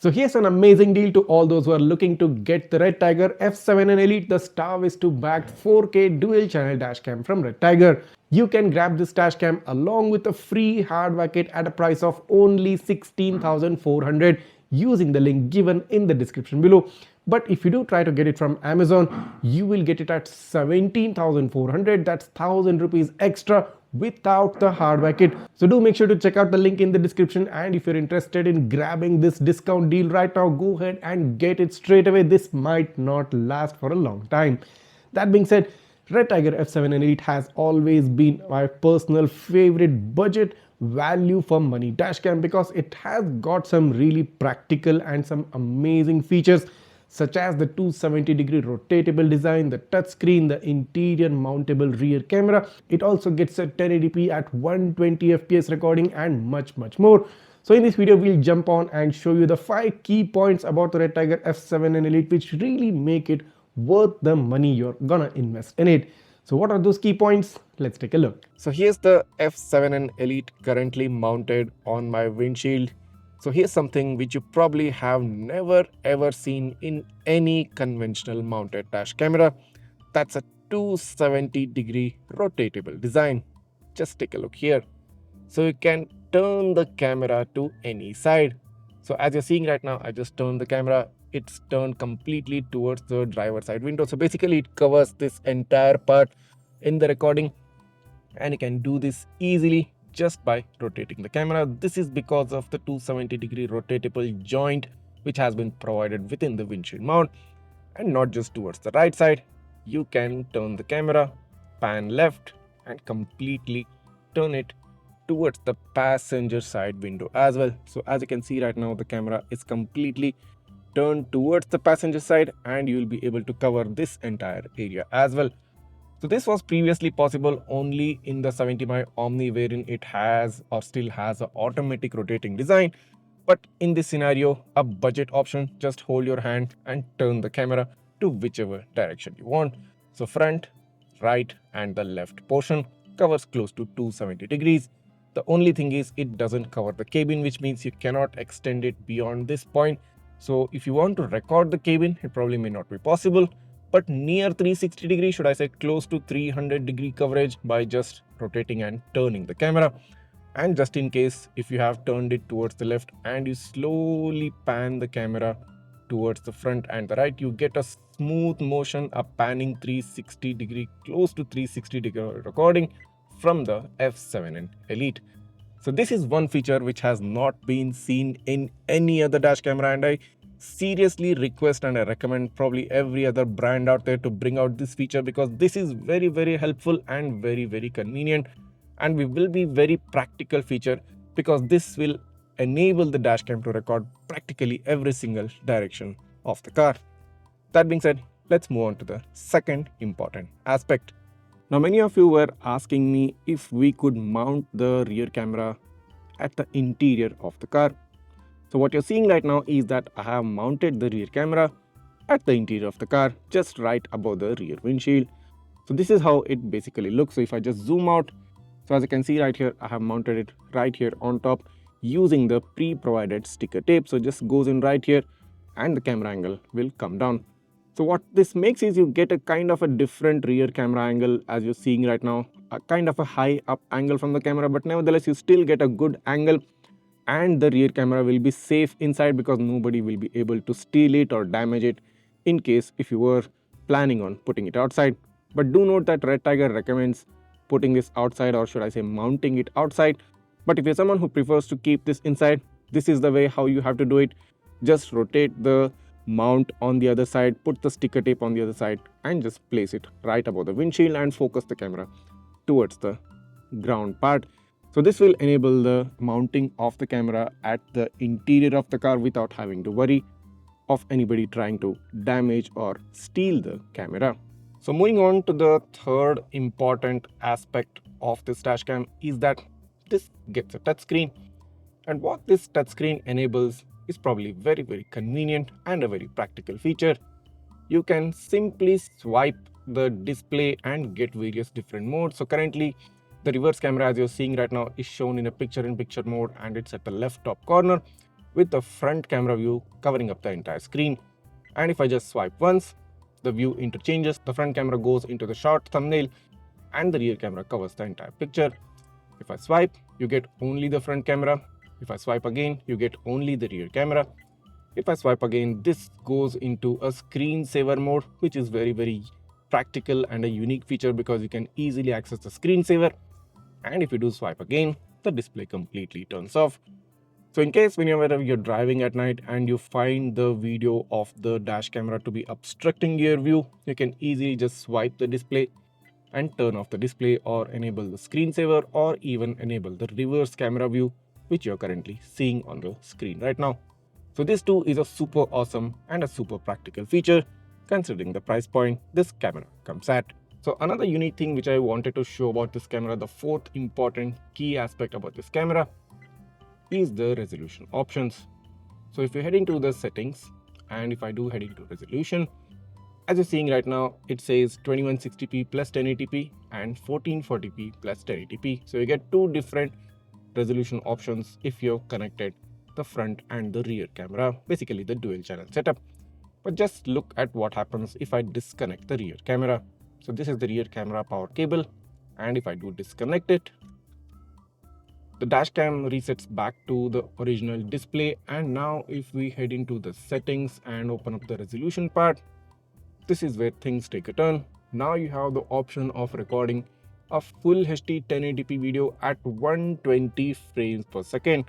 So here's an amazing deal to all those who are looking to get the Redtiger F7N Elite, the Star to backed 4K dual channel dashcam from Redtiger. You can grab this dashcam along with a free hardware kit at a price of only 16,400 using the link given in the description below. But if you do try to get it from Amazon, you will get it at 17,400. That's 1,000 rupees extra without the hardware kit. So do make sure to check out the link in the description, and if you're interested in grabbing this discount deal right now, go ahead and get it straight away. This might not last for a long time. That being said, Redtiger F7N Elite has always been my personal favorite budget value for money dashcam because it has got some really practical and some amazing features such as the 270-degree rotatable design, the touchscreen, the interior mountable rear camera. It also gets a 1080p at 120 fps recording and much more. So in this video, we'll jump on and show you the 5 key points about the Redtiger F7N Elite which really make it worth the money you're gonna invest in it. So what are those key points? Let's take a look. So here's the F7N Elite currently mounted on my windshield. So here's something which you probably have never ever seen in any conventional mounted dash camera. That's a 270-degree rotatable design. Just take a look here. So you can turn the camera to any side. So as you're seeing right now, I just turned the camera. It's turned completely towards the driver's side window. So basically it covers this entire part in the recording, and you can do this easily just by rotating the camera. This is because of the 270-degree rotatable joint which has been provided within the windshield mount, and not just towards the right side. You can turn the camera, pan left, and completely turn it towards the passenger side window as well. So as you can see right now, the camera is completely turned towards the passenger side, and you will be able to cover this entire area as well. So this was previously possible only in the 70mm Omni, wherein it has or still has an automatic rotating design. But in this scenario, a budget option, just hold your hand and turn the camera to whichever direction you want. So front, right, and the left portion covers close to 270 degrees. The only thing is it doesn't cover the cabin, which means you cannot extend it beyond this point. So if you want to record the cabin, it probably may not be possible. But near 360 degree, should I say close to 300 degree coverage by just rotating and turning the camera. And just in case, if you have turned it towards the left and you slowly pan the camera towards the front and the right, you get a smooth motion, a panning 360 degree, close to 360 degree recording from the F7N Elite. So this is one feature which has not been seen in any other dash camera, and I seriously request and I recommend probably every other brand out there to bring out this feature, because this is very helpful and very convenient, and we will be very practical feature because this will enable the dashcam to record practically every single direction of the car. That being said, let's move on to the second important aspect. Now many of you were asking me if we could mount the rear camera at the interior of the car. So what you're seeing right now is that I have mounted the rear camera at the interior of the car, just right above the rear windshield. So this is how it basically looks. So if I just zoom out, so as you can see right here, I have mounted it right here on top using the pre-provided sticker tape. So it just goes in right here and the camera angle will come down. So what this makes is you get a kind of a different rear camera angle as you're seeing right now, a kind of a high up angle from the camera, but nevertheless you still get a good angle, and the rear camera will be safe inside because nobody will be able to steal it or damage it in case if you were planning on putting it outside. But do note that Redtiger recommends putting this outside, or should I say mounting it outside. But if you're someone who prefers to keep this inside, this is the way how you have to do it. Just rotate the mount on the other side, put the sticker tape on the other side, and just place it right above the windshield and focus the camera towards the ground part. So this will enable the mounting of the camera at the interior of the car without having to worry of anybody trying to damage or steal the camera. So moving on to the third important aspect of this dashcam is that this gets a touchscreen, and what this touchscreen enables is probably very convenient and a very practical feature. You can simply swipe the display and get various different modes. So currently the reverse camera, as you're seeing right now, is shown in a picture-in-picture mode and it's at the left top corner. with the front camera view covering up the entire screen. And if I just swipe once, the view interchanges, the front camera goes into the short thumbnail and the rear camera covers the entire picture. If I swipe, you get only the front camera. If I swipe again, you get only the rear camera. If I swipe again, this goes into a screensaver mode, which is very practical and a unique feature because you can easily access the screensaver. And if you do swipe again, the display completely turns off. So in case whenever you're driving at night and you find the video of the dash camera to be obstructing your view, you can easily just swipe the display and turn off the display or enable the screensaver or even enable the reverse camera view, which you're currently seeing on the screen right now. So this too is a super awesome and a super practical feature considering the price point this camera comes at. So another unique thing which I wanted to show about this camera, the fourth important key aspect about this camera, is the resolution options. So if you head into the settings and if I do head into resolution, as you're seeing right now, it says 2160p plus 1080p and 1440p plus 1080p. So you get two different resolution options if you're connected the front and the rear camera, basically the dual channel setup. But just look at what happens if I disconnect the rear camera. So this is the rear camera power cable, and if I do disconnect it, the dash cam resets back to the original display. And now if we head into the settings and open up the resolution part, this is where things take a turn. Now you have the option of recording a full HD 1080p video at 120 frames per second.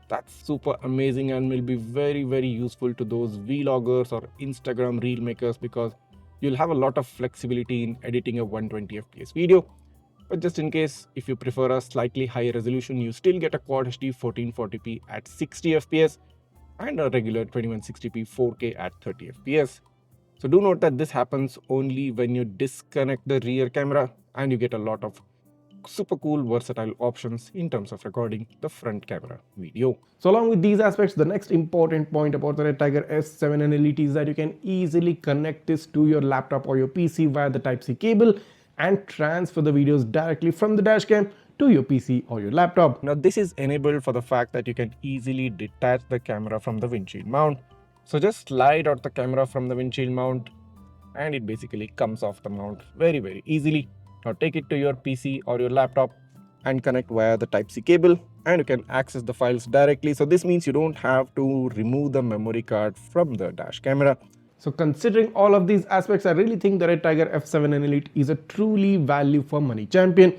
That's super amazing and will be very useful to those vloggers or Instagram reel makers because you'll have a lot of flexibility in editing a 120 fps video. But just in case, if you prefer a slightly higher resolution, you still get a Quad HD 1440p at 60 fps and a regular 2160p 4K at 30 fps. So do note that this happens only when you disconnect the rear camera and you get a lot of super cool versatile options in terms of recording the front camera video. So along with these aspects, the next important point about the Redtiger F7N Elite is that you can easily connect this to your laptop or your PC via the Type-C cable and transfer the videos directly from the dashcam to your PC or your laptop. Now this is enabled for the fact that you can easily detach the camera from the windshield mount. So just slide out the camera from the windshield mount and it basically comes off the mount very easily. Now take it to your PC or your laptop and connect via the Type-C cable and you can access the files directly. So this means you don't have to remove the memory card from the dash camera. So considering all of these aspects, I really think the Redtiger F7N Elite is a truly value for money champion.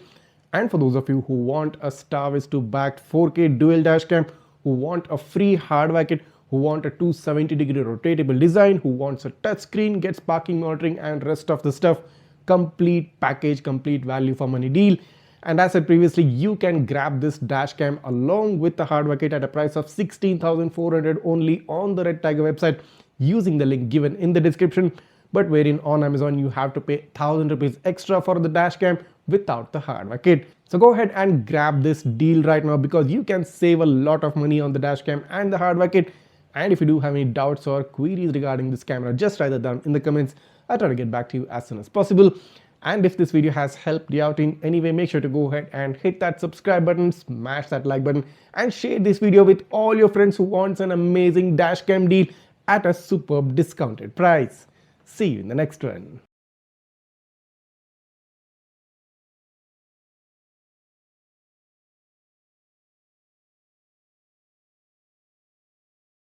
And for those of you who want a Starviz 2 backed 4K dual dashcam, who want a free hardware kit, who want a 270-degree rotatable design, who wants a touchscreen, gets parking monitoring and rest of the stuff, complete package, complete value for money deal. And as said previously, you can grab this dashcam along with the hardware kit at a price of 16,400 only on the Redtiger website using the link given in the description, but wherein on Amazon you have to pay 1,000 rupees extra for the dashcam without the hardware kit. So go ahead and grab this deal right now because you can save a lot of money on the dashcam and the hardware kit. And if you do have any doubts or queries regarding this camera, just write that down in the comments. I'll try to get back to you as soon as possible. And if this video has helped you out in any way, make sure to go ahead and hit that subscribe button, smash that like button, and share this video with all your friends who wants an amazing dashcam deal at a superb discounted price. See you in the next one.